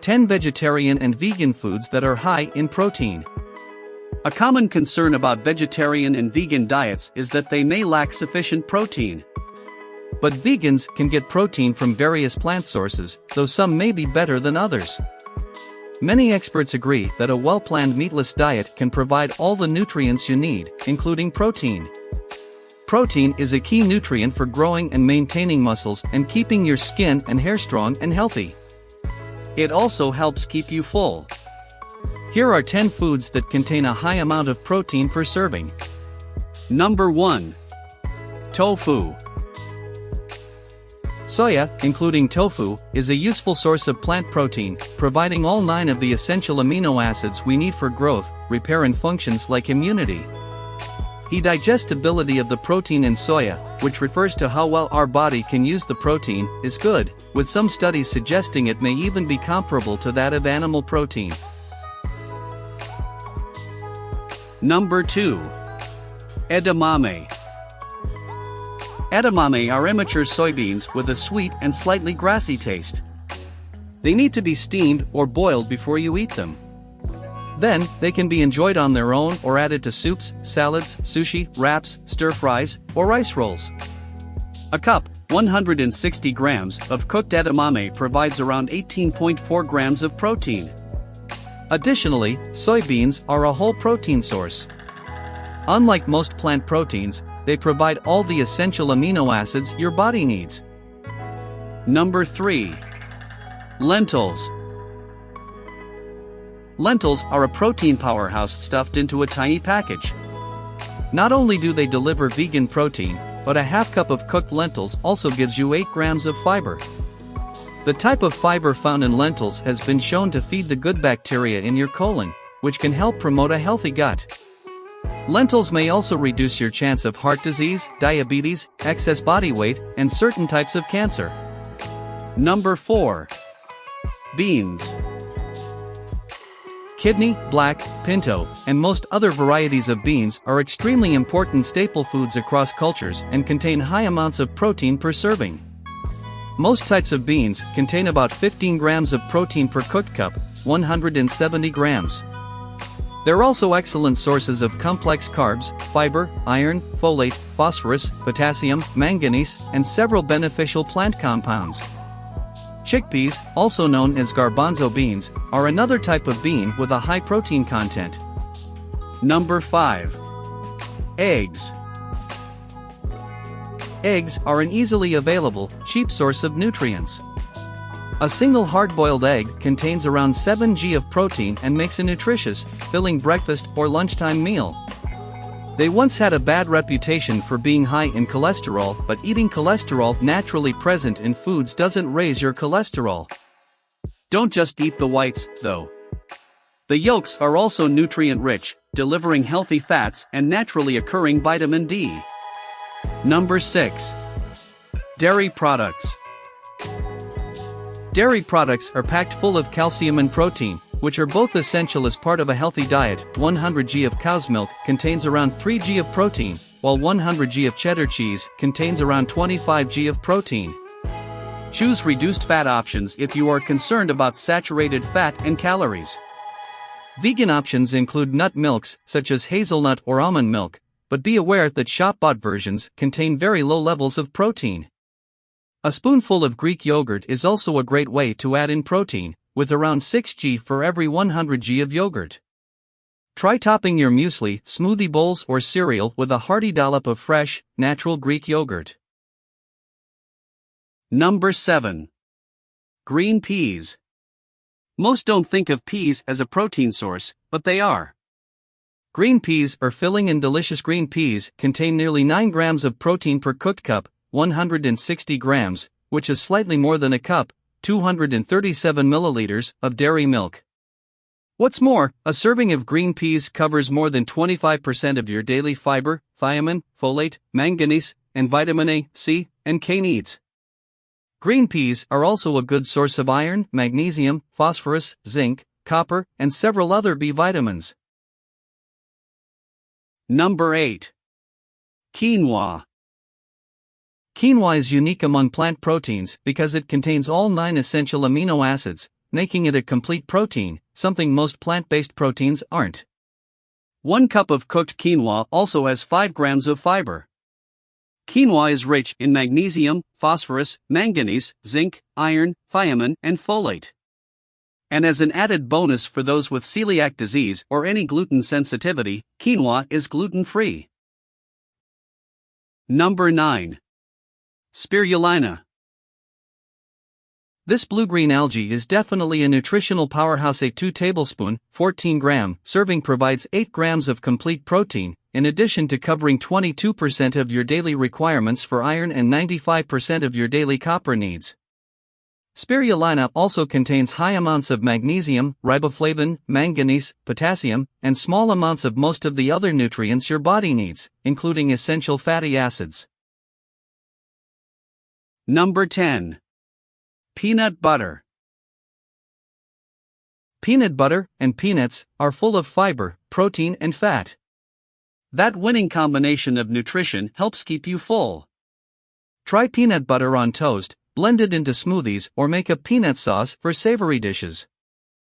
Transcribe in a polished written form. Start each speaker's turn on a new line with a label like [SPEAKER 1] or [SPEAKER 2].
[SPEAKER 1] 10 vegetarian and vegan foods that are high in protein. A common concern about vegetarian and vegan diets is that they may lack sufficient protein. But vegans can get protein from various plant sources, though some may be better than others. Many experts agree that a well-planned meatless diet can provide all the nutrients you need, including protein. Protein is a key nutrient for growing and maintaining muscles and keeping your skin and hair strong and healthy. It also helps keep you full. Here are 10 foods that contain a high amount of protein per serving. Number 1. Tofu. Soya, including tofu, is a useful source of plant protein, providing all 9 of the essential amino acids we need for growth, repair and functions like immunity. The digestibility of the protein in soya, which refers to how well our body can use the protein, is good, with some studies suggesting it may even be comparable to that of animal protein. Number 2. Edamame. Edamame are immature soybeans with a sweet and slightly grassy taste. They need to be steamed or boiled before you eat them. Then, they can be enjoyed on their own or added to soups, salads, sushi, wraps, stir-fries, or rice rolls. A cup, 160 grams, of cooked edamame provides around 18.4 grams of protein. Additionally, soybeans are a whole protein source. Unlike most plant proteins, they provide all the essential amino acids your body needs. Number 3. Lentils. Lentils are a protein powerhouse stuffed into a tiny package. Not only do they deliver vegan protein, but a half cup of cooked lentils also gives you 8 grams of fiber. The type of fiber found in lentils has been shown to feed the good bacteria in your colon, which can help promote a healthy gut. Lentils may also reduce your chance of heart disease, diabetes, excess body weight, and certain types of cancer. Number 4. Beans. Kidney, black, pinto, and most other varieties of beans are extremely important staple foods across cultures and contain high amounts of protein per serving. Most types of beans contain about 15 grams of protein per cooked cup, 170 grams. They're also excellent sources of complex carbs, fiber, iron, folate, phosphorus, potassium, manganese, and several beneficial plant compounds. Chickpeas, also known as garbanzo beans, are another type of bean with a high protein content. Number 5. Eggs. Eggs are an easily available, cheap source of nutrients. A single hard-boiled egg contains around 7 g of protein and makes a nutritious, filling breakfast or lunchtime meal. They once had a bad reputation for being high in cholesterol, but eating cholesterol naturally present in foods doesn't raise your cholesterol. Don't just eat the whites, though. The yolks are also nutrient-rich, delivering healthy fats and naturally occurring vitamin D. Number 6. Dairy products. Dairy products are packed full of calcium and protein, which are both essential as part of a healthy diet. 100 g of cow's milk contains around 3 g of protein, while 100 g of cheddar cheese contains around 25 g of protein. Choose reduced fat options if you are concerned about saturated fat and calories. Vegan options include nut milks, such as hazelnut or almond milk, but be aware that shop-bought versions contain very low levels of protein. A spoonful of Greek yogurt is also a great way to add in protein, with around 6 g for every 100 g of yogurt. Try topping your muesli, smoothie bowls or cereal with a hearty dollop of fresh, natural Greek yogurt. Number 7. Green peas. Most don't think of peas as a protein source, but they are. Green peas are filling and delicious. Green peas contain nearly 9 grams of protein per cooked cup, 160 grams, which is slightly more than a cup, 237 milliliters, of dairy milk. What's more, a serving of green peas covers more than 25% of your daily fiber, thiamine, folate, manganese, and vitamin A, C, and K needs. Green peas are also a good source of iron, magnesium, phosphorus, zinc, copper, and several other B vitamins. Number 8. Quinoa. Quinoa is unique among plant proteins because it contains all 9 essential amino acids, making it a complete protein, something most plant-based proteins aren't.
[SPEAKER 2] 1 cup of cooked quinoa also has 5 grams of fiber. Quinoa is rich in magnesium, phosphorus, manganese, zinc, iron, thiamine, and folate. And as an added bonus for those with celiac disease or any gluten sensitivity, quinoa is gluten-free. Number 9. Spirulina.
[SPEAKER 1] This blue-green algae is definitely a nutritional powerhouse. A 2 tablespoon, 14-gram serving provides 8 grams of complete protein, in addition to covering 22% of your daily requirements for iron and 95% of your daily copper needs. Spirulina also contains high amounts of magnesium, riboflavin, manganese, potassium, and small amounts of most of the other nutrients your body needs, including essential fatty acids.
[SPEAKER 2] Number 10. Peanut butter.
[SPEAKER 1] Peanut butter and peanuts are full of fiber, protein, and fat.
[SPEAKER 2] That winning combination of nutrition helps keep you full.
[SPEAKER 1] Try peanut butter on toast, blend it into smoothies, or make a peanut sauce for savory dishes.